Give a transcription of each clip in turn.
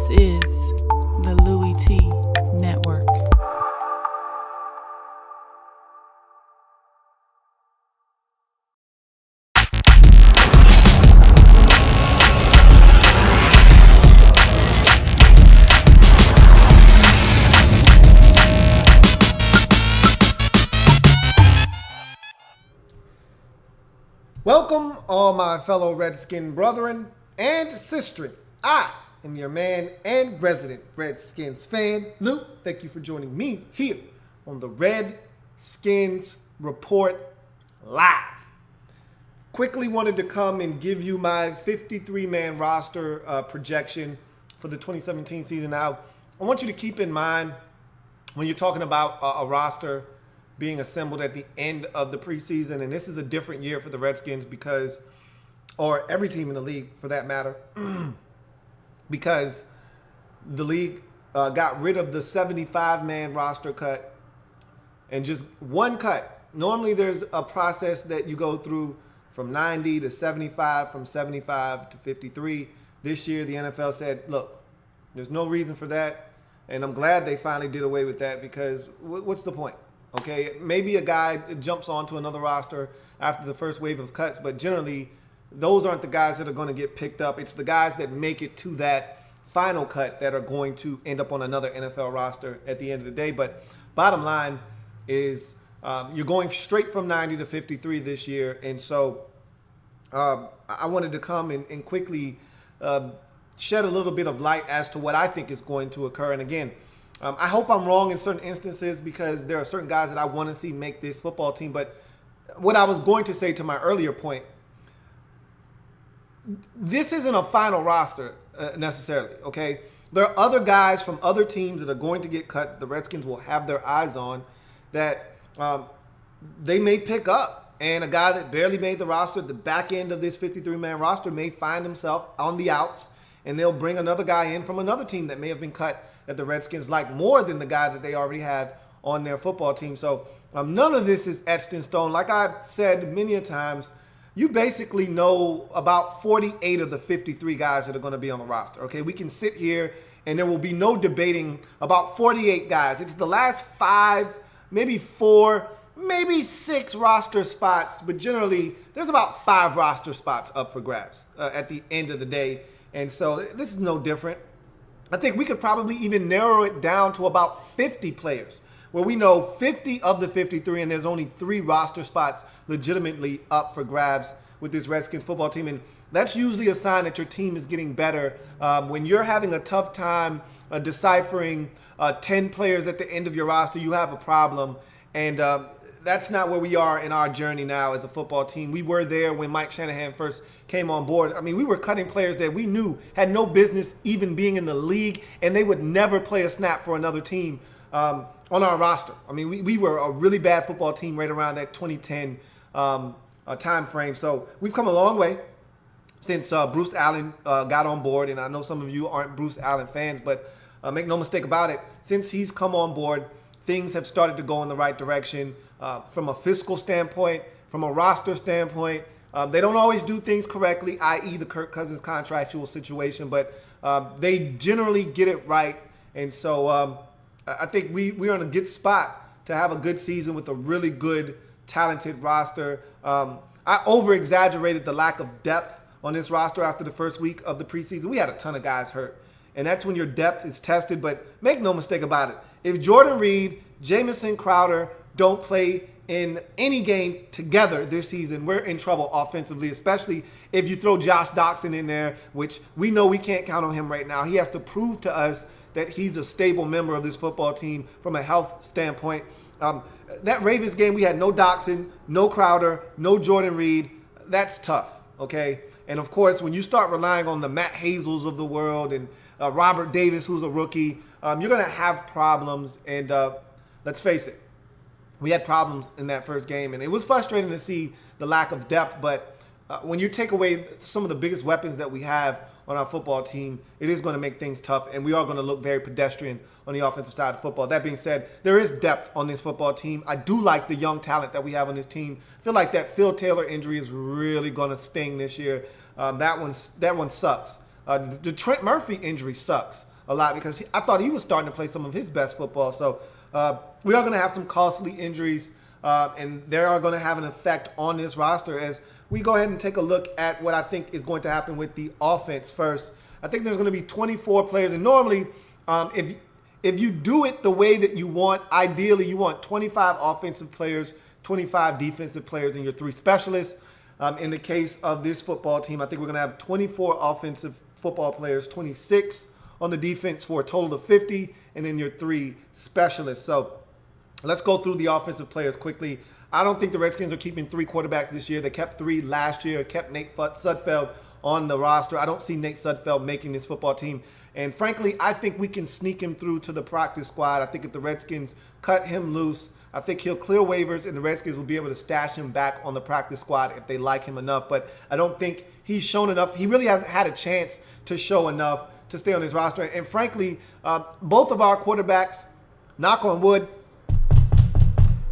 is the Louie Network. Welcome, all my fellow Redskin brethren and sistren. I am your man and resident Redskins fan, Lou. Thank you for joining me here on the Redskins Report Live. Quickly wanted to come and give you my 53-man roster projection for the 2017 season. Now, I want you to keep in mind when you're talking about a roster being assembled at the end of the preseason, and this is a different year for the Redskins because, or every team in the league for that matter, because the league got rid of the 75-man roster cut and just one cut. Normally there's a process that you go through from 90 to 75, from 75 to 53. This year the NFL said, look, there's no reason for that, and I'm glad they finally did away with that because what's the point? Okay, maybe a guy jumps onto another roster after the first wave of cuts, but generally those aren't the guys that are going to get picked up. It's the guys that make it to that final cut that are going to end up on another NFL roster at the end of the day. But bottom line is you're going straight from 90 to 53 this year. And so I wanted to come and quickly shed a little bit of light as to what I think is going to occur. And again, I hope I'm wrong in certain instances because there are certain guys that I want to see make this football team. But what I was going to say to my earlier point, this isn't a final roster necessarily, okay? There are other guys from other teams that are going to get cut. The Redskins will have their eyes on that they may pick up. And a guy that barely made the roster, the back end of this 53-man roster, may find himself on the outs, and they'll bring another guy in from another team that may have been cut that the Redskins like more than the guy that they already have on their football team. So none of this is etched in stone. Like I've said many a times, you basically know about 48 of the 53 guys that are going to be on the roster. Okay, we can sit here and there will be no debating about 48 guys. It's the last 5, maybe 4, maybe 6 roster spots, but generally there's about 5 roster spots up for grabs at the end of the day. And so this is no different. I think we could probably even narrow it down to about 50 players where we know 50 of the 53 and there's only 3 roster spots legitimately up for grabs with this Redskins football team. And that's usually a sign that your team is getting better. When you're having a tough time deciphering 10 players at the end of your roster, you have a problem. And that's not where we are in our journey now as a football team. We were there when Mike Shanahan first came on board. I mean, we were cutting players that we knew had no business even being in the league, and they would never play a snap for another team on our roster. I mean, we were a really bad football team right around that 2010 time frame. So we've come a long way since Bruce Allen got on board, and I know some of you aren't Bruce Allen fans, but make no mistake about it, since he's come on board, things have started to go in the right direction from a fiscal standpoint, from a roster standpoint. They don't always do things correctly, i.e. the Kirk Cousins contractual situation, but they generally get it right. And so I think we're in a good spot to have a good season with a really good, talented roster. I over-exaggerated the lack of depth on this roster after the first week of the preseason. We had a ton of guys hurt, and that's when your depth is tested. But make no mistake about it. If Jordan Reed, Jamison Crowder don't play in any game together this season, we're in trouble offensively, especially if you throw Josh Doxson in there, which we know we can't count on him right now. He has to prove to us that he's a stable member of this football team from a health standpoint. That Ravens game, we had no Doxson, no Crowder, no Jordan Reed. That's tough, okay? And, of course, when you start relying on the Matt Hazels of the world and Robert Davis, who's a rookie, you're going to have problems. And let's face it, we had problems in that first game, and it was frustrating to see the lack of depth. But when you take away some of the biggest weapons that we have on our football team, it is going to make things tough, and we are going to look very pedestrian on the offensive side of football. That being said, there is depth on this football team. I do like the young talent that we have on this team. I feel like that Phil Taylor injury is really going to sting this year. That one sucks. The Trent Murphy injury sucks. a lot because I thought he was starting to play some of his best football. So we are going to have some costly injuries, and they are going to have an effect on this roster as we go ahead and take a look at what I think is going to happen with the offense first. I think there's going to be 24 players, and normally if you do it the way that you want, ideally you want 25 offensive players, 25 defensive players, and your 3 specialists. In the case of this football team, I think we're going to have 24 offensive football players, 26 on the defense for a total of 50, and then your 3 specialists. So let's go through the offensive players quickly. I don't think the Redskins are keeping 3 quarterbacks this year. They kept 3 last year, kept Nate Sudfeld on the roster. I don't see Nate Sudfeld making this football team. And frankly, I think we can sneak him through to the practice squad. I think if the Redskins cut him loose, I think he'll clear waivers and the Redskins will be able to stash him back on the practice squad if they like him enough. But I don't think he's shown enough. He really hasn't had a chance to show enough to stay on his roster. And frankly, both of our quarterbacks, knock on wood,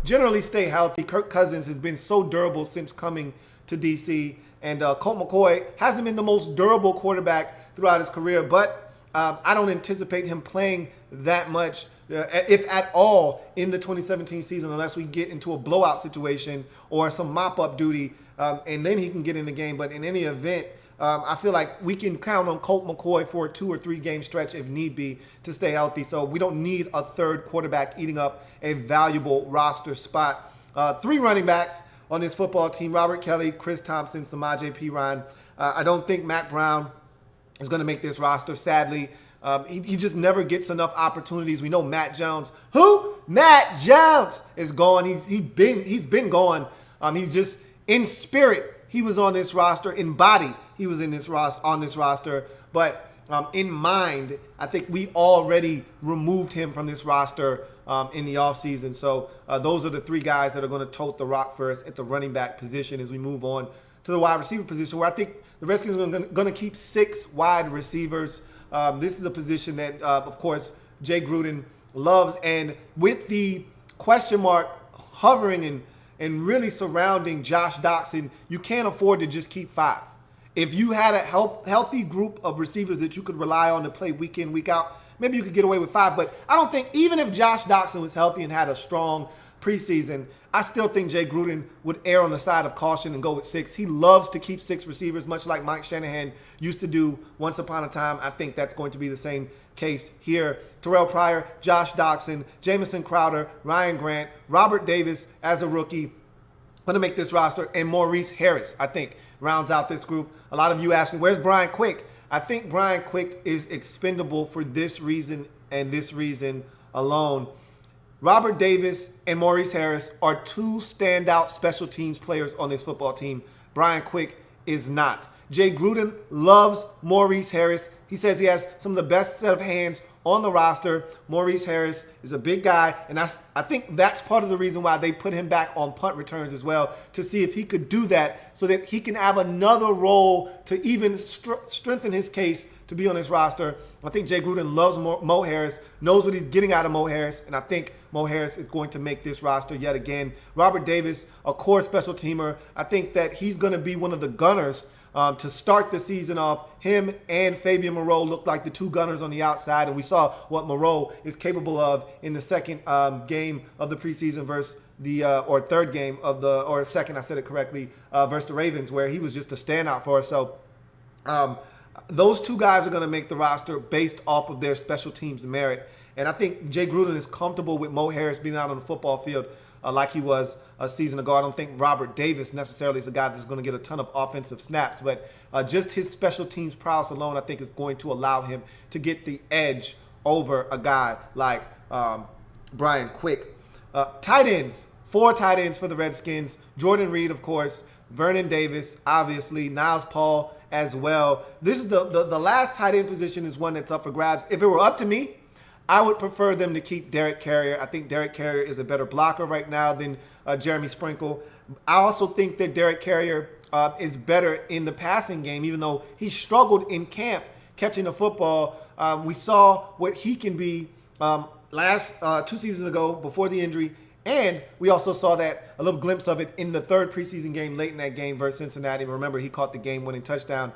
generally stay healthy. Kirk Cousins has been so durable since coming to D.C. And Colt McCoy hasn't been the most durable quarterback throughout his career. But I don't anticipate him playing that much, if at all, in the 2017 season unless we get into a blowout situation or some mop-up duty, and then he can get in the game. But in any event, I feel like we can count on Colt McCoy for a 2 or 3 game stretch if need be to stay healthy. So we don't need a third quarterback eating up a valuable roster spot. 3 running backs on this football team: Robert Kelly, Chris Thompson, Samaje Perine. I don't think Matt Brown is going to make this roster, sadly. He just never gets enough opportunities. We know Matt Jones. Who? Matt Jones is gone. He's been gone. He's just in spirit. He was on this roster. In body, he was on this roster. But in mind, I think we already removed him from this roster in the offseason. So those are the 3 guys that are going to tote the rock for us at the running back position as we move on to the wide receiver position, where I think the Redskins are going to keep 6 wide receivers. This is a position that, of course, Jay Gruden loves. And with the question mark hovering and really surrounding Josh Doctson, you can't afford to just keep 5. If you had a healthy group of receivers that you could rely on to play week in, week out, maybe you could get away with 5. But I don't think, even if Josh Doctson was healthy and had a strong preseason, I still think Jay Gruden would err on the side of caution and go with 6. He loves to keep 6 receivers, much like Mike Shanahan used to do once upon a time. I think that's going to be the same case here. Terrell Pryor, Josh Doctson, Jamison Crowder, Ryan Grant, Robert Davis as a rookie going to make this roster, and Maurice Harris, I think, rounds out this group. A lot of you asking, where's Brian Quick? I think Brian Quick is expendable for this reason and this reason alone. Robert Davis and Maurice Harris are 2 standout special teams players on this football team. Brian Quick is not. Jay Gruden loves Maurice Harris. He says he has some of the best set of hands on the roster. Maurice Harris is a big guy, and I think that's part of the reason why they put him back on punt returns as well, to see if he could do that so that he can have another role to even strengthen his case to be on his roster. I think Jay Gruden loves Mo Harris, knows what he's getting out of Mo Harris, and I think Mo Harris is going to make this roster yet again. Robert Davis, a core special teamer. I think that he's going to be one of the gunners to start the season off. Him and Fabian Moreau looked like the 2 gunners on the outside, and we saw what Moreau is capable of in the second game of the preseason versus the or third game of the, or second, I said it correctly, versus the Ravens, where he was just a standout for us. So those 2 guys are going to make the roster based off of their special teams merit. And I think Jay Gruden is comfortable with Mo Harris being out on the football field like he was a season ago. I don't think Robert Davis necessarily is a guy that's going to get a ton of offensive snaps, but just his special teams prowess alone, I think, is going to allow him to get the edge over a guy like Brian Quick. Tight ends, 4 tight ends for the Redskins. Jordan Reed, of course. Vernon Davis, obviously. Niles Paul as well. This is the last tight end position is one that's up for grabs. If it were up to me, I would prefer them to keep Derek Carrier. I think Derek Carrier is a better blocker right now than Jeremy Sprinkle. I also think that Derek Carrier is better in the passing game, even though he struggled in camp catching the football. We saw what he can be last 2 seasons ago before the injury, and we also saw that a little glimpse of it in the 3rd preseason game late in that game versus Cincinnati. Remember, he caught the game-winning touchdown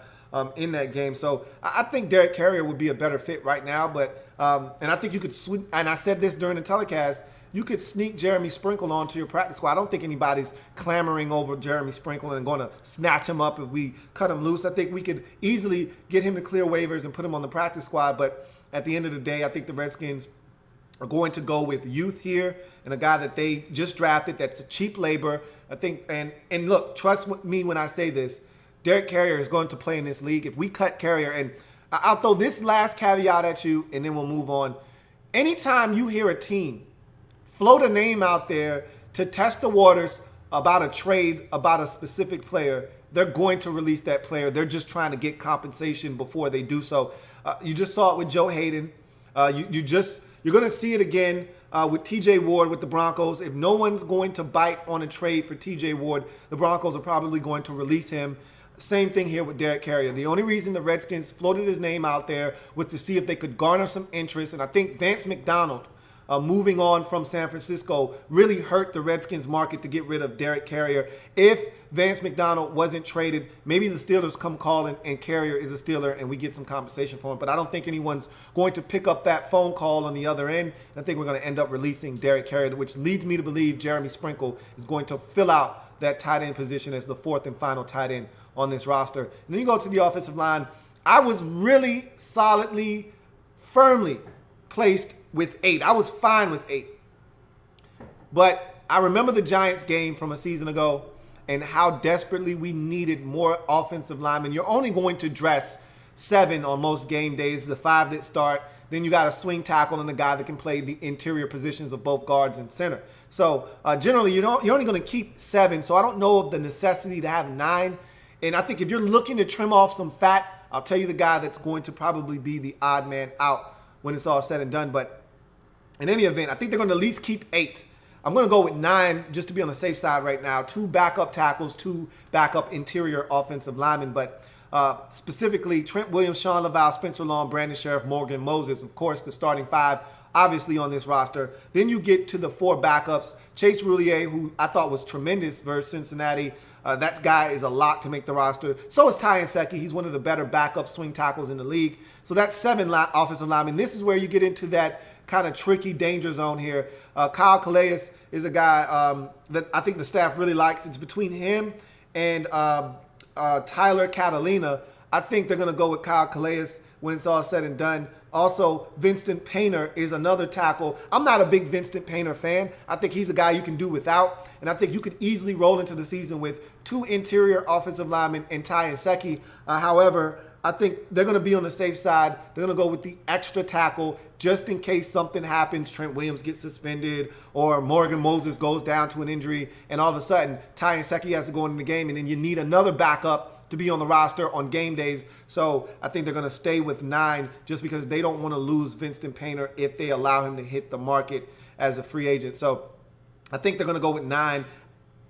in that game. So I think Derek Carrier would be a better fit right now. But and I think you could sweep. And I said this during the telecast. You could sneak Jeremy Sprinkle onto your practice squad. I don't think anybody's clamoring over Jeremy Sprinkle and going to snatch him up if we cut him loose. I think we could easily get him to clear waivers and put him on the practice squad. But at the end of the day, I think the Redskins are going to go with youth here and a guy that they just drafted that's a cheap labor. I think, and look, trust me when I say this, Derek Carrier is going to play in this league. If we cut Carrier, and I'll throw this last caveat at you and then we'll move on. Anytime you hear a team float a name out there to test the waters about a trade, about a specific player, they're going to release that player. They're just trying to get compensation before they do so. You just saw it with Joe Hayden. You're going to see it again with T.J. Ward with the Broncos. If no one's going to bite on a trade for T.J. Ward, the Broncos are probably going to release him. Same thing here with Derek Carrier. The only reason the Redskins floated his name out there was to see if they could garner some interest. And I think Vance McDonald, moving on from San Francisco, really hurt the Redskins market to get rid of Derek Carrier. If Vance McDonald wasn't traded, maybe the Steelers come calling and Carrier is a Steeler and we get some compensation for him. But I don't think anyone's going to pick up that phone call on the other end. I think we're going to end up releasing Derek Carrier, which leads me to believe Jeremy Sprinkle is going to fill out that tight end position as the fourth and final tight end on this roster. And then you go to the offensive line. I was really solidly, firmly placed with 8. I was fine with 8. But I remember the Giants game from a season ago and how desperately we needed more offensive linemen. You're only going to dress 7 on most game days, the 5 that start. Then you got a swing tackle and a guy that can play the interior positions of both guards and center. So generally, you're only going to keep 7. So I don't know of the necessity to have 9. And I think if you're looking to trim off some fat, I'll tell you the guy that's going to probably be the odd man out when it's all said and done. But in any event, I think they're going to at least keep 8. I'm going to go with 9 just to be on the safe side right now. 2 backup tackles, 2 backup interior offensive linemen. But specifically, Trent Williams, Sean Laval, Spencer Long, Brandon Sheriff, Morgan Moses, of course, the starting 5, obviously on this roster. Then you get to the 4 backups. Chase Roulier, who I thought was tremendous versus Cincinnati. That guy is a lock to make the roster. So is Ty Nsekhe. He's one of the better backup swing tackles in the league. So that's 7 offensive linemen. This is where you get into that kind of tricky danger zone here. Kyle Calais is a guy that I think the staff really likes. It's between him and Tyler Catalina. I think they're going to go with Kyle Calais when it's all said and done. Also, Vincent Painter is another tackle. I'm not a big Vincent Painter fan. I think he's a guy you can do without. And I think you could easily roll into the season with 2 interior offensive linemen and Ty Nsekhe. However, I think they're going to be on the safe side. They're going to go with the extra tackle just in case something happens. Trent Williams gets suspended or Morgan Moses goes down to an injury and all of a sudden Ty Nsekhe has to go into the game and then you need another backup to be on the roster on game days. So I think they're going to stay with 9 just because they don't want to lose Vincent Painter if they allow him to hit the market as a free agent. So I think they're going to go with 9.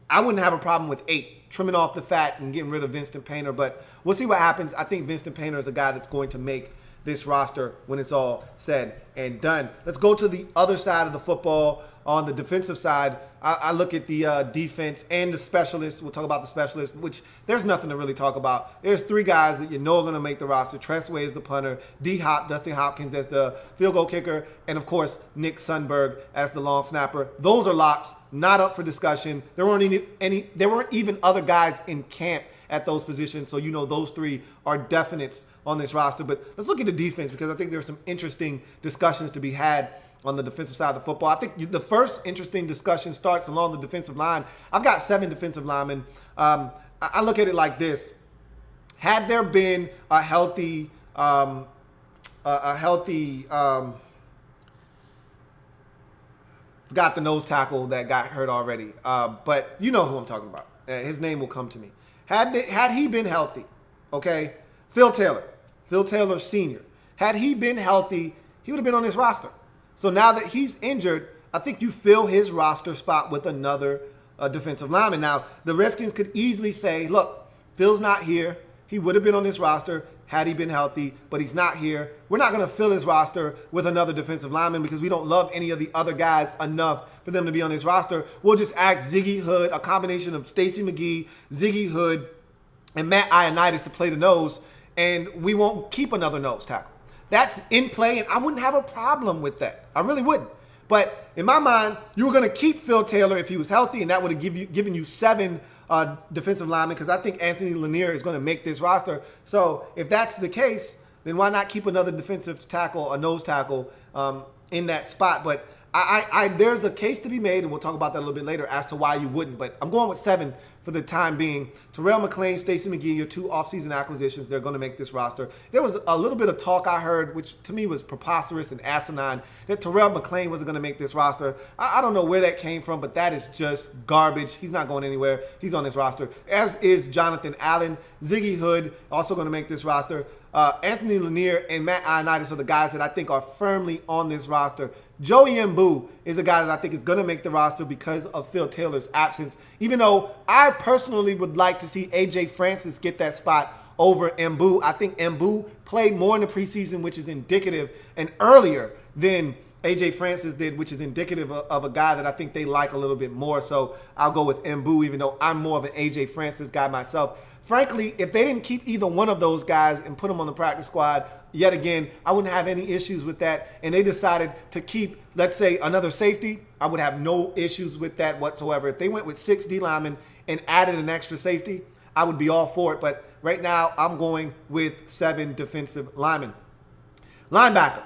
I wouldn't have a problem with 8, trimming off the fat and getting rid of Vincent Painter, but we'll see what happens. I think Vincent Painter is a guy that's going to make this roster when it's all said and done. Let's go to the other side of the football. On the defensive side, I look at the defense and the specialists. We'll talk about the specialists, which there's nothing to really talk about. There's 3 guys that you know are going to make the roster. Tressway is the punter, D-Hop, Dustin Hopkins as the field goal kicker, and of course, Nick Sundberg as the long snapper. Those are locks, not up for discussion. There weren't even other guys in camp at those positions, so you know those 3 are definites on this roster. But let's look at the defense because I think there's some interesting discussions to be had on the defensive side of the football. I think the first interesting discussion starts along the defensive line. I've got 7 defensive linemen. I look at it like this. Had there been a healthy forgot the nose tackle that got hurt already, but you know who I'm talking about. His name will come to me. Had he been healthy, okay, Phil Taylor Sr., had he been healthy, he would have been on this roster. So now that he's injured, I think you fill his roster spot with another defensive lineman. Now, the Redskins could easily say, look, Phil's not here. He would have been on this roster had he been healthy, but he's not here. We're not going to fill his roster with another defensive lineman because we don't love any of the other guys enough for them to be on this roster. We'll just ask Ziggy Hood, a combination of Stacey McGee, Ziggy Hood, and Matt Ioannidis to play the nose. and we won't keep another nose tackle. That's in play, and I wouldn't have a problem with that. I really wouldn't. But in my mind, you were going to keep Phil Taylor if he was healthy, and that would have given you 7 defensive linemen, because I think Anthony Lanier is going to make this roster. So if that's the case, then why not keep another defensive tackle, a nose tackle, in that spot? But there's a case to be made, and we'll talk about that a little bit later, as to why you wouldn't. But I'm going with 7 for the time being. Terrell McClain, Stacey McGee, your 2 offseason acquisitions, they're going to make this roster. There was a little bit of talk I heard, which to me was preposterous and asinine, that Terrell McClain wasn't going to make this roster. I don't know where that came from, but that is just garbage. He's not going anywhere. He's on this roster, as is Jonathan Allen. Ziggy Hood also going to make this roster. Anthony Lanier and Matt Ioannidis are the guys that I think are firmly on this roster. Joey Mbu is a guy that I think is going to make the roster because of Phil Taylor's absence, even though I personally would like to see A.J. Francis get that spot over Mbu. I think Mbu played more in the preseason, which is indicative, and earlier than A.J. Francis did, which is indicative of a guy that I think they like a little bit more. So I'll go with Mbu, even though I'm more of an A.J. Francis guy myself. Frankly, if they didn't keep either one of those guys and put them on the practice squad, yet again, I wouldn't have any issues with that. And they decided to keep, let's say, another safety, I would have no issues with that whatsoever. If they went with 6 D linemen and added an extra safety, I would be all for it. But right now, I'm going with 7 defensive linemen. Linebacker.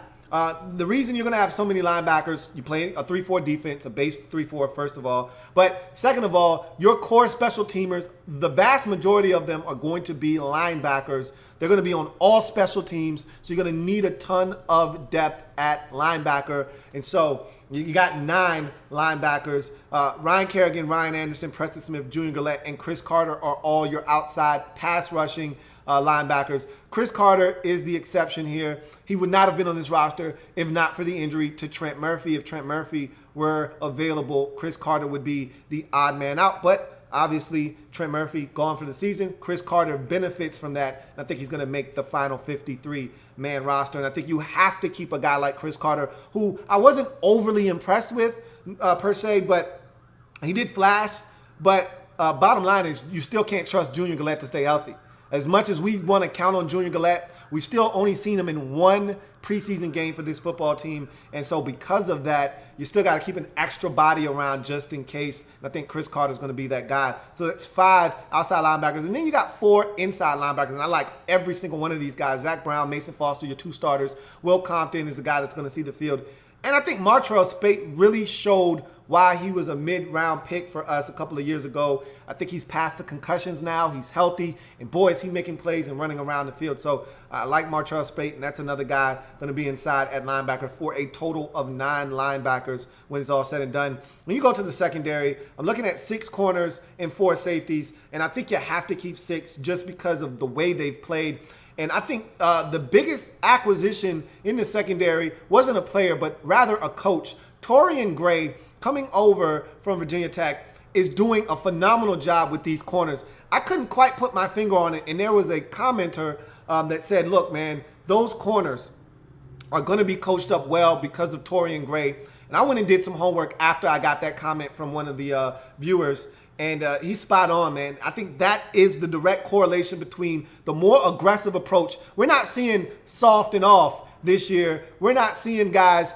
The reason you're going to have so many linebackers, you play a 3-4 defense, a base 3-4, first of all. But second of all, your core special teamers, the vast majority of them are going to be linebackers. They're going to be on all special teams, so you're going to need a ton of depth at linebacker. And so you got 9 linebackers. Ryan Kerrigan, Ryan Anderson, Preston Smith, Junior Gillette, and Chris Carter are all your outside pass rushing linebackers. Chris Carter is the exception here. He would not have been on this roster if not for the injury to Trent Murphy. If Trent Murphy were available, Chris Carter would be the odd man out. But obviously, Trent Murphy gone for the season. Chris Carter benefits from that. I think he's going to make the final 53-man roster. And I think you have to keep a guy like Chris Carter, who I wasn't overly impressed with per se, but he did flash. But bottom line is you still can't trust Junior Gillette to stay healthy. As much as we want to count on Junior Gillette, we've still only seen him in 1 preseason game for this football team. And so because of that, you still got to keep an extra body around just in case. And I think Chris Carter is going to be that guy. So it's 5 outside linebackers. And then you got 4 inside linebackers. And I like every single one of these guys. Zach Brown, Mason Foster, your 2 starters. Will Compton is a guy that's going to see the field. And I think Martrell Spate really showed why he was a mid-round pick for us a couple of years ago. I think he's past the concussions now. He's healthy. And boy, is he making plays and running around the field. So I like Martrell Spate, and that's another guy going to be inside at linebacker for a total of 9 linebackers when it's all said and done. When you go to the secondary, I'm looking at 6 corners and 4 safeties. And I think you have to keep 6 just because of the way they've played. And I think the biggest acquisition in the secondary wasn't a player, but rather a coach. Torian Gray, coming over from Virginia Tech, is doing a phenomenal job with these corners. I couldn't quite put my finger on it, and there was a commenter that said, look, man, those corners are going to be coached up well because of Torian Gray. And I went and did some homework after I got that comment from one of the viewers. And he's spot on, man. I think that is the direct correlation between the more aggressive approach. We're not seeing soft and off this year. We're not seeing guys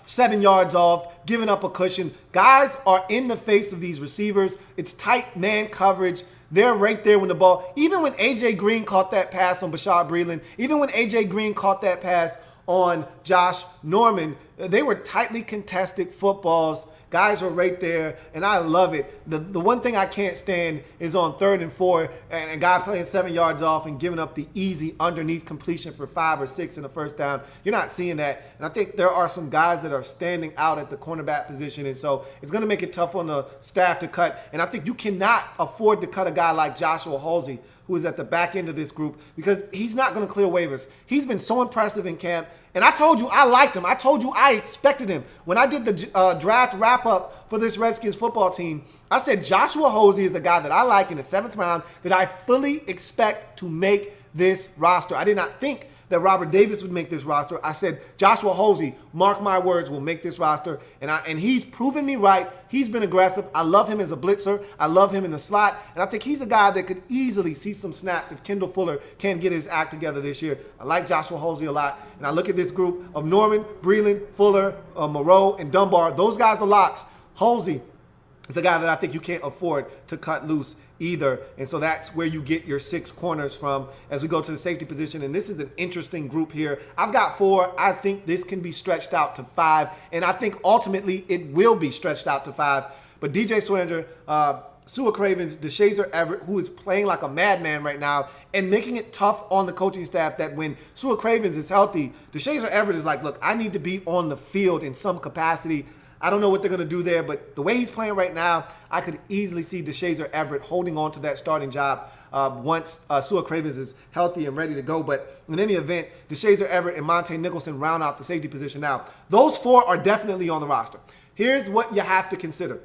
7 yards off, giving up a cushion. Guys are in the face of these receivers. It's tight man coverage. They're right there when the ball, even when A.J. Green caught that pass on Bashad Breeland, even when A.J. Green caught that pass on Josh Norman, they were tightly contested footballs. Guys were right there, and I love it. The one thing I can't stand is on 3rd and 4, and a guy playing 7 yards off and giving up the easy underneath completion for 5 or 6 in the first down. You're not seeing that. And I think there are some guys that are standing out at the cornerback position, and so it's going to make it tough on the staff to cut. And I think you cannot afford to cut a guy like Joshua Halsey, who is at the back end of this group, because he's not going to clear waivers. He's been so impressive in camp. And I told you I liked him. I told you I expected him. When I did the draft wrap-up for this Redskins football team, I said Joshua Halsey is a guy that I like in the 7th round that I fully expect to make this roster. I did not think that Robert Davis would make this roster. I said Joshua Hosey, mark my words, will make this roster. And he's proven me right. He's been aggressive. I love him as a blitzer. I love him in the slot. And I think he's a guy that could easily see some snaps if Kendall Fuller can get his act together this year. I like Joshua Hosey a lot. And I look at this group of Norman, Breland, Fuller, Moreau, and Dunbar. Those guys are locks. Hosey is a guy that I think you can't afford to cut loose either. And so that's where you get your 6 corners from as we go to the safety position. And this is an interesting group here. I've got 4. I think this can be stretched out to 5. And I think ultimately it will be stretched out to 5. But DJ Swearinger, Sua Cravens, DeShazer Everett, who is playing like a madman right now and making it tough on the coaching staff that when Sua Cravens is healthy, DeShazer Everett is like, look, I need to be on the field in some capacity. I don't know what they're going to do there, but the way he's playing right now, I could easily see DeShazer Everett holding on to that starting job once Sua Cravens is healthy and ready to go. But in any event, DeShazer Everett and Monte Nicholson round out the safety position. Now, those 4 are definitely on the roster. Here's what you have to consider.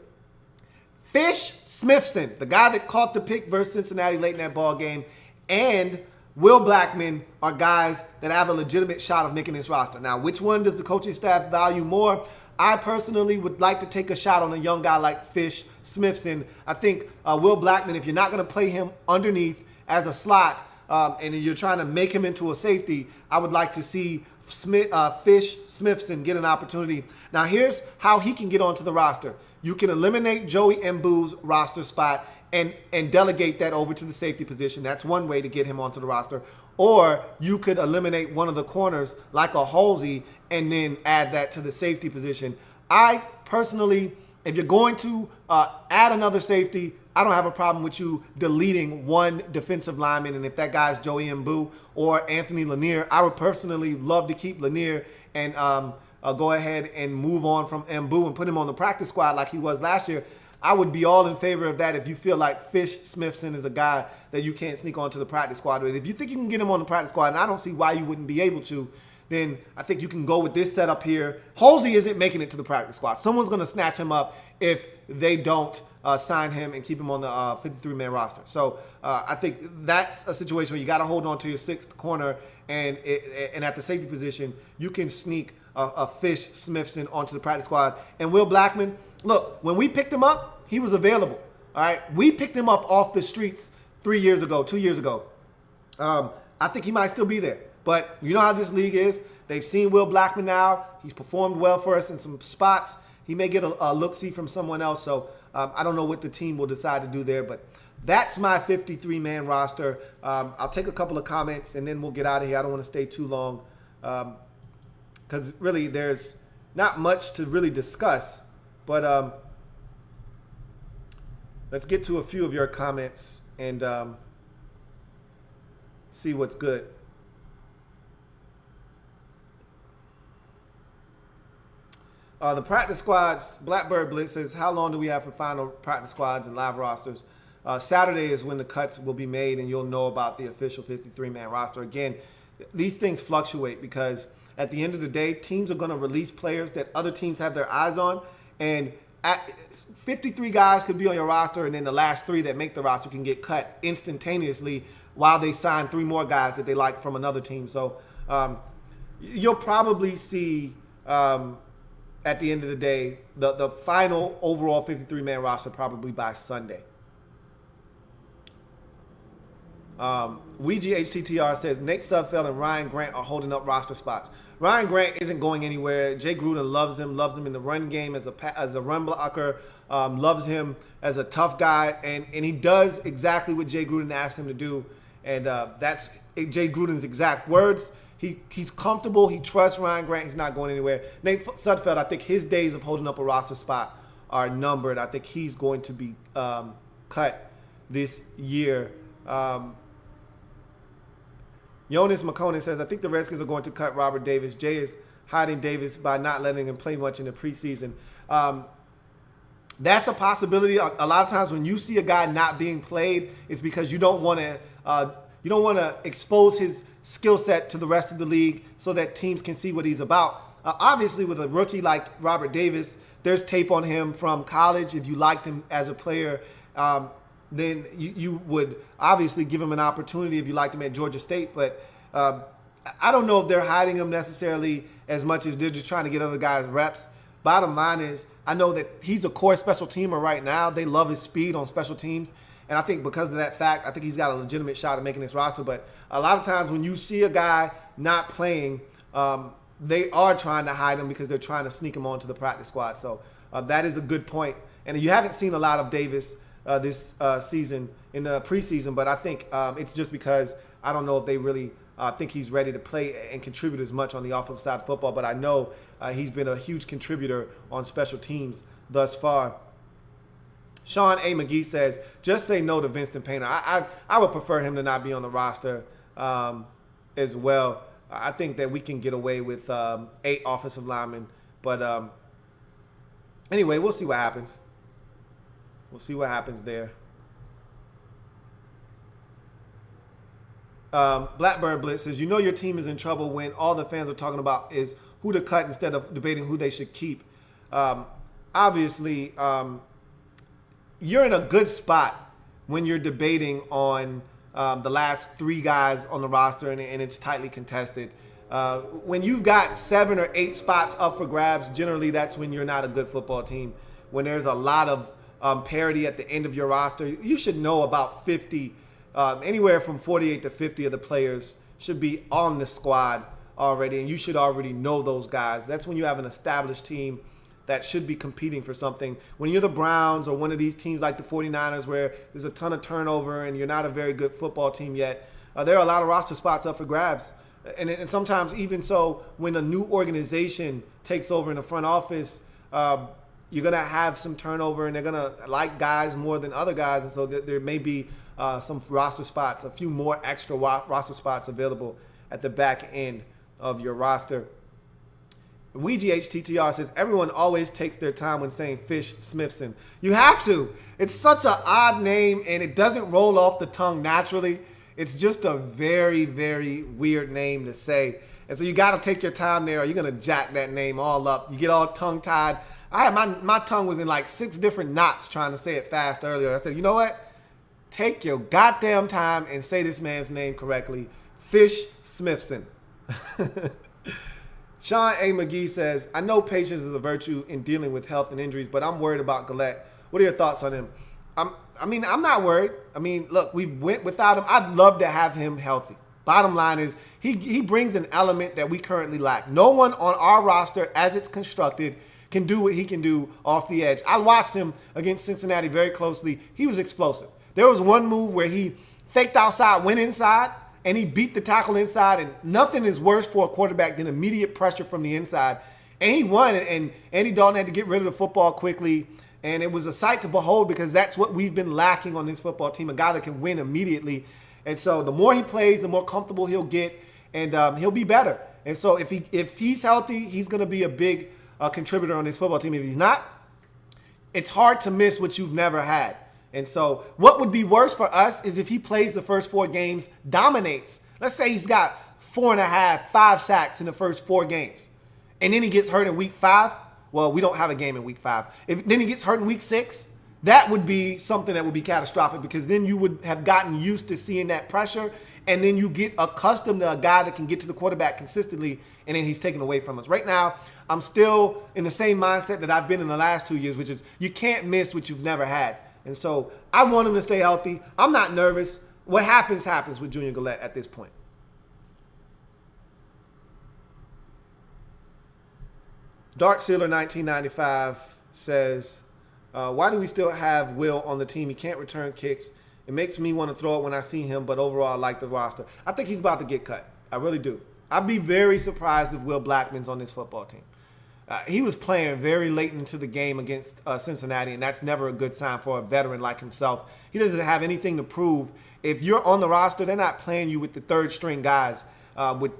Fish Smithson, the guy that caught the pick versus Cincinnati late in that ball game, and Will Blackman are guys that have a legitimate shot of making this roster. Now, which one does the coaching staff value more? I personally would like to take a shot on a young guy like Fish Smithson. I think Will Blackman, if you're not going to play him underneath as a slot and you're trying to make him into a safety, I would like to see Fish Smithson get an opportunity. Now, here's how he can get onto the roster. You can eliminate Joey Mbu's roster spot and delegate that over to the safety position. That's one way to get him onto the roster. Or you could eliminate one of the corners like a Halsey and then add that to the safety position. I personally, if you're going to add another safety, I don't have a problem with you deleting one defensive lineman. And if that guy's Joey Mbu or Anthony Lanier, I would personally love to keep Lanier and go ahead and move on from Mbu and put him on the practice squad like he was last year. I would be all in favor of that if you feel like Fish Smithson is a guy that you can't sneak onto the practice squad with. If you think you can get him on the practice squad, and I don't see why you wouldn't be able to, then I think you can go with this setup here. Halsey isn't making it to the practice squad. Someone's going to snatch him up if they don't sign him and keep him on the 53-man roster. So I think that's a situation where you got to hold on to your 6th corner, and at the safety position, you can sneak a Fish Smithson onto the practice squad. And Will Blackman, look, when we picked him up, he was available. All right, we picked him up off the streets 2 years ago. I think he might still be there. But you know how this league is. They've seen Will Blackman now. He's performed well for us in some spots. He may get a look-see from someone else. So I don't know what the team will decide to do there. But that's my 53-man roster. I'll take a couple of comments, and then we'll get out of here. I don't want to stay too long because really there's not much to really discuss. But let's get to a few of your comments and see what's good. The practice squads, Blackbird Blitz says, how long do we have for final practice squads and live rosters? Saturday is when the cuts will be made, and you'll know about the official 53-man roster. Again, these things fluctuate because at the end of the day, teams are going to release players that other teams have their eyes on, and 53 guys could be on your roster, and then the last 3 that make the roster can get cut instantaneously while they sign 3 more guys that they like from another team. So you'll probably see at the end of the day the final overall 53-man roster probably by Sunday. Ouija HTTR says Nate Sudfeld and Ryan Grant are holding up roster spots. Ryan Grant isn't going anywhere. Jay Gruden loves him in the run game as a run blocker, loves him as a tough guy, and he does exactly what Jay Gruden asked him to do, and that's Jay Gruden's exact words. He's comfortable. He trusts Ryan Grant. He's not going anywhere. Nate Sudfeld, I think his days of holding up a roster spot are numbered. I think he's going to be cut this year. Jonas McConan says, I think the Redskins are going to cut Robert Davis. Jay is hiding Davis by not letting him play much in the preseason. That's a possibility. A lot of times when you see a guy not being played, it's because you don't want to expose his skill set to the rest of the league so that teams can see what he's about. Obviously, with a rookie like Robert Davis, there's tape on him from college. If you liked him as a player, then you would obviously give him an opportunity if you liked him at Georgia State. But I don't know if they're hiding him necessarily as much as they're just trying to get other guys reps. Bottom line is, I know that he's a core special teamer right now. They love his speed on special teams. And I think because of that fact, I think he's got a legitimate shot at making this roster. But a lot of times when you see a guy not playing, they are trying to hide him because they're trying to sneak him onto the practice squad. So that is a good point. And you haven't seen a lot of Davis this season in the preseason, but I think it's just because I don't know if they really think he's ready to play and contribute as much on the offensive side of football. But I know he's been a huge contributor on special teams thus far. Sean A. McGee says, just say no to Vincent Painter. I would prefer him to not be on the roster as well. I think that we can get away with 8 offensive linemen. But anyway, we'll see what happens. We'll see what happens there. Blackbird Blitz says, you know your team is in trouble when all the fans are talking about is who to cut instead of debating who they should keep. Obviously, you're in a good spot when you're debating on the last 3 guys on the roster and it's tightly contested. When you've got 7 or 8 spots up for grabs, generally that's when you're not a good football team. When there's a lot of parity at the end of your roster, you should know about 50, anywhere from 48 to 50 of the players should be on the squad already, and you should already know those guys. That's when you have an established team that should be competing for something. When you're the Browns or one of these teams like the 49ers where there's a ton of turnover and you're not a very good football team yet, there are a lot of roster spots up for grabs. And sometimes even so, when a new organization takes over in the front office, you're going to have some turnover and they're going to like guys more than other guys. And so there may be some roster spots, a few more extra roster spots available at the back end of your roster. WeGHTTR says, everyone always takes their time when saying Fish Smithson. You have to. It's such an odd name, and it doesn't roll off the tongue naturally. It's just a very, very weird name to say. And so you got to take your time there, or you're going to jack that name all up. You get all tongue-tied. I had my tongue was in like 6 different knots trying to say it fast earlier. I said, you know what? Take your goddamn time and say this man's name correctly. Fish Smithson. Sean A. McGee says, I know patience is a virtue in dealing with health and injuries, but I'm worried about Gillette. What are your thoughts on him? I'm not worried. I mean, look, we went without him. I'd love to have him healthy. Bottom line is he brings an element that we currently lack. No one on our roster, as it's constructed, can do what he can do off the edge. I watched him against Cincinnati very closely. He was explosive. There was one move where he faked outside, went inside, and he beat the tackle inside, and nothing is worse for a quarterback than immediate pressure from the inside. And he won, and Andy Dalton had to get rid of the football quickly, and it was a sight to behold because that's what we've been lacking on this football team, a guy that can win immediately. And so the more he plays, the more comfortable he'll get, and he'll be better. And so if he's healthy, he's going to be a big contributor on this football team. If he's not, it's hard to miss what you've never had. And so what would be worse for us is if he plays the first 4 games, dominates. Let's say he's got 4.5, 5 sacks in the first 4 games. And then he gets hurt in week 5. Well, we don't have a game in week 5. Then he gets hurt in week 6. That would be something that would be catastrophic because then you would have gotten used to seeing that pressure. And then you get accustomed to a guy that can get to the quarterback consistently, and then he's taken away from us. Right now, I'm still in the same mindset that I've been in the last 2 years, which is you can't miss what you've never had. And so I want him to stay healthy. I'm not nervous. What happens, happens with Junior Gillette at this point. Dark Sealer 1995 says, why do we still have Will on the team? He can't return kicks. It makes me want to throw it when I see him, but overall I like the roster. I think he's about to get cut. I really do. I'd be very surprised if Will Blackman's on this football team. He was playing very late into the game against Cincinnati, and that's never a good sign for a veteran like himself. He doesn't have anything to prove. If you're on the roster, they're not playing you with the third-string guys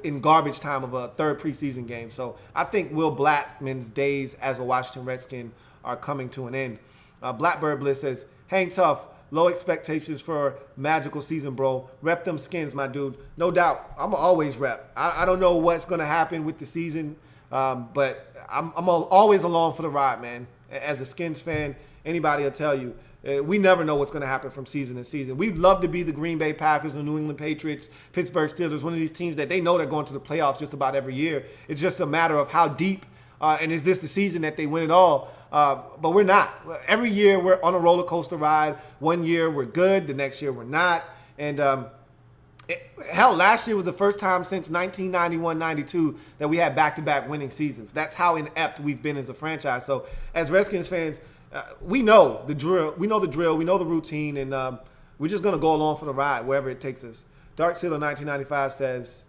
in garbage time of a third preseason game. So I think Will Blackman's days as a Washington Redskin are coming to an end. Blackbird Bliss says, hang tough. Low expectations for magical season, bro. Rep them skins, my dude. No doubt. I'm always rep. I don't know what's going to happen with the season, but I'm always along for the ride, man. As a Skins fan, anybody will tell you, We never know what's going to happen from season to season. We'd love to be the Green Bay Packers, the New England Patriots, Pittsburgh Steelers, one of these teams that they know they're going to the playoffs just about every year. It's just a matter of how deep and is this the season that they win it all. But we're not. Every year we're on a roller coaster ride. One year we're good, the next year we're not. And hell, last year was the first time since 1991-92 that we had back-to-back winning seasons. That's how inept we've been as a franchise. So as Redskins fans, we know the drill. We know the drill. We know the routine, and we're just going to go along for the ride wherever it takes us. Dark Sealer 1995 says,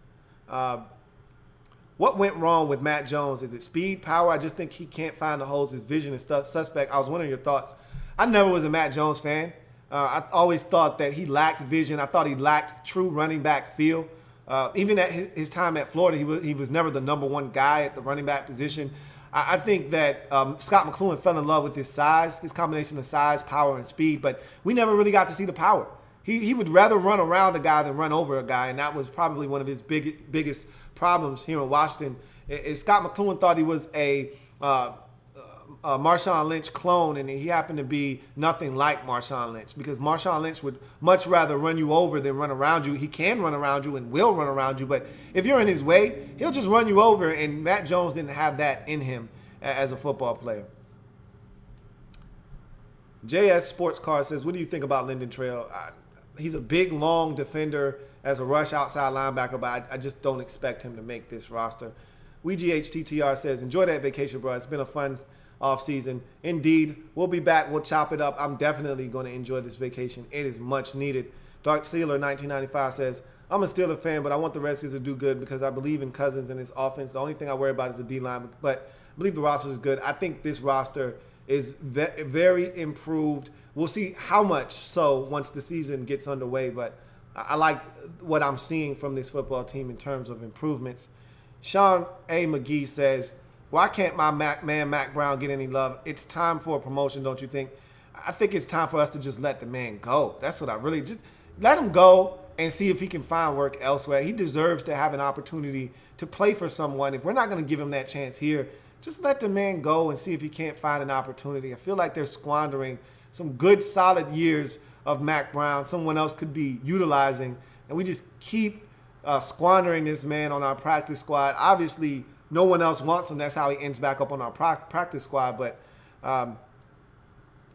what went wrong with Matt Jones? Is it speed, power? I just think he can't find the holes. His vision is suspect. I was wondering your thoughts. I never was a Matt Jones fan. I always thought that he lacked vision. I thought he lacked true running back feel. Even at his time at Florida, he was never the number one guy at the running back position. I think that Scott McCloughan fell in love with his size, his combination of size, power, and speed, but we never really got to see the power. He would rather run around a guy than run over a guy, and that was probably one of his biggest problems here in Washington. Scott McCloughan thought he was a Marshawn Lynch clone, and he happened to be nothing like Marshawn Lynch, because Marshawn Lynch would much rather run you over than run around you. He can run around you and will run around you, but if you're in his way, he'll just run you over, and Matt Jones didn't have that in him as a football player. JS Sports Car says, what do you think about Lyndon Trail? He's a big, long defender as a rush outside linebacker, but I just don't expect him to make this roster. WeGHTTR says, enjoy that vacation, bro. It's been a fun off-season. Indeed, we'll be back. We'll chop it up. I'm definitely going to enjoy this vacation. It is much needed. Dark Sealer 1995 says, I'm a Steelers fan, but I want the Redskins to do good because I believe in Cousins and his offense. The only thing I worry about is the D-line, but I believe the roster is good. I think this roster is very improved. We'll see how much so once the season gets underway, but I like what I'm seeing from this football team in terms of improvements. Sean A. McGee says, why can't my man Mac Brown get any love? It's time for a promotion, don't you think? I think it's time for us to just let the man go. That's what I really just let him go and see if he can find work elsewhere. He deserves to have an opportunity to play for someone. If we're not going to give him that chance here, just let the man go and see if he can't find an opportunity. I feel like they're squandering some good, solid years of Mac Brown. Someone else could be utilizing, and we just keep squandering this man on our practice squad. Obviously, no one else wants him. That's how he ends back up on our practice squad. But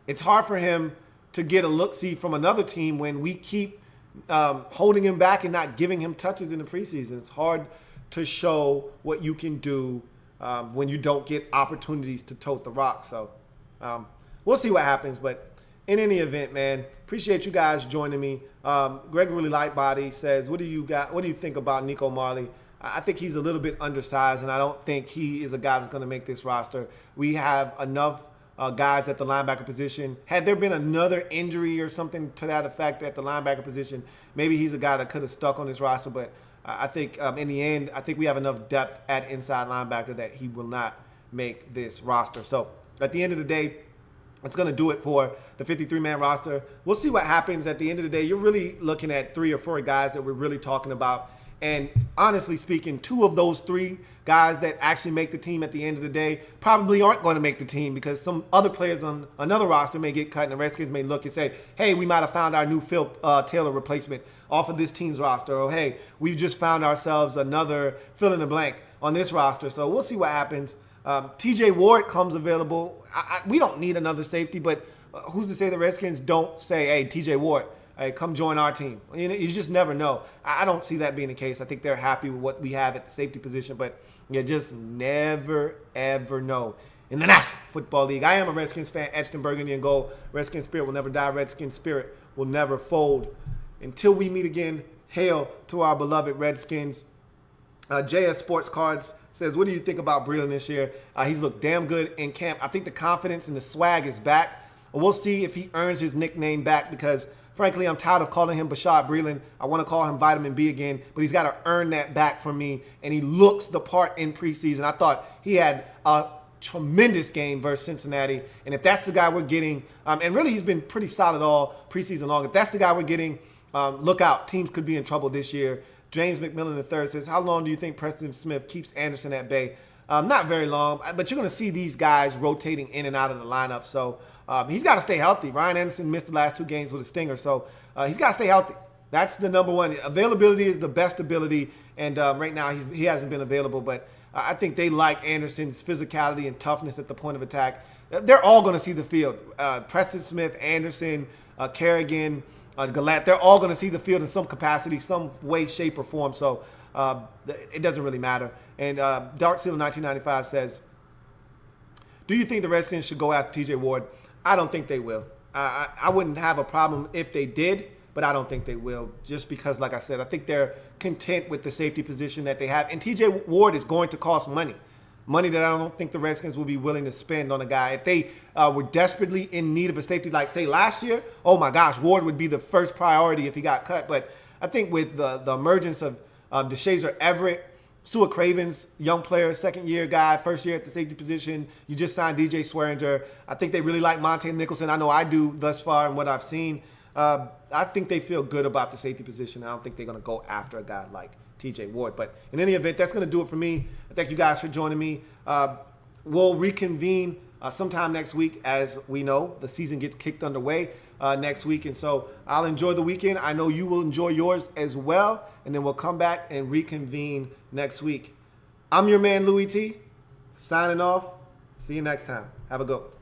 it's hard for him to get a look-see from another team when we keep holding him back and not giving him touches in the preseason. It's hard to show what you can do when you don't get opportunities to tote the rock. So we'll see what happens. But in any event, man, appreciate you guys joining me. Gregory Lightbody says, what do you think about Nico Marley? I think he's a little bit undersized, and I don't think he is a guy that's going to make this roster. We have enough guys at the linebacker position. Had there been another injury or something to that effect at the linebacker position, maybe he's a guy that could have stuck on this roster. But I think in the end, I think we have enough depth at inside linebacker that he will not make this roster. So at the end of the day, it's going to do it for the 53-man roster. We'll see what happens at the end of the day. You're really looking at 3 or 4 guys that we're really talking about. And honestly speaking, 2 of those 3 guys that actually make the team at the end of the day probably aren't going to make the team because some other players on another roster may get cut and the Redskins may look and say, hey, we might have found our new Phil Taylor replacement off of this team's roster. Or, hey, we've just found ourselves another fill in the blank on this roster. So we'll see what happens. TJ Ward comes available. We don't need another safety, but who's to say the Redskins don't say, hey, TJ Ward, hey, come join our team. You just never know. I don't see that being the case. I think they're happy with what we have at the safety position, but you just never, ever know. In the National Football League, I am a Redskins fan, etched in burgundy and gold. Redskins spirit will never die. Redskins spirit will never fold. Until we meet again, hail to our beloved Redskins. JS Sports Cards says, what do you think about Breland this year? He's looked damn good in camp. I think the confidence and the swag is back. We'll see if he earns his nickname back because, frankly, I'm tired of calling him Bashad Breeland. I want to call him Vitamin B again, but he's got to earn that back from me, and he looks the part in preseason. I thought he had a tremendous game versus Cincinnati, and if that's the guy we're getting, and really he's been pretty solid all preseason long, if that's the guy we're getting, look out. Teams could be in trouble this year. James McMillan III says, how long do you think Preston Smith keeps Anderson at bay? Not very long, but you're going to see these guys rotating in and out of the lineup. So he's got to stay healthy. Ryan Anderson missed the last 2 games with a stinger, so he's got to stay healthy. That's the number one. Availability is the best ability, and right now he hasn't been available. But I think they like Anderson's physicality and toughness at the point of attack. They're all going to see the field. Preston Smith, Anderson, Kerrigan, Gillette, they're all going to see the field in some capacity, some way, shape, or form. So it doesn't really matter. And Dark Seal 1995 says, do you think the Redskins should go after TJ Ward? I don't think they will. I wouldn't have a problem if they did, but I don't think they will, just because, like I said, I think they're content with the safety position that they have. And TJ Ward is going to cost money that I don't think the Redskins will be willing to spend on a guy. If they were desperately in need of a safety, like, say, last year, oh, my gosh, Ward would be the first priority if he got cut. But I think with the emergence of DeShazer Everett, Stuart Craven's young player, second-year guy, first year at the safety position. You just signed DJ Swearinger. I think they really like Monte Nicholson. I know I do thus far in what I've seen. I think they feel good about the safety position. I don't think they're going to go after a guy like TJ Ward. But in any event, that's going to do it for me. I thank you guys for joining me. We'll reconvene sometime next week. As we know, the season gets kicked underway next week. And so I'll enjoy the weekend. I know you will enjoy yours as well. And then we'll come back and reconvene next week. I'm your man, Louie T, signing off. See you next time. Have a good one.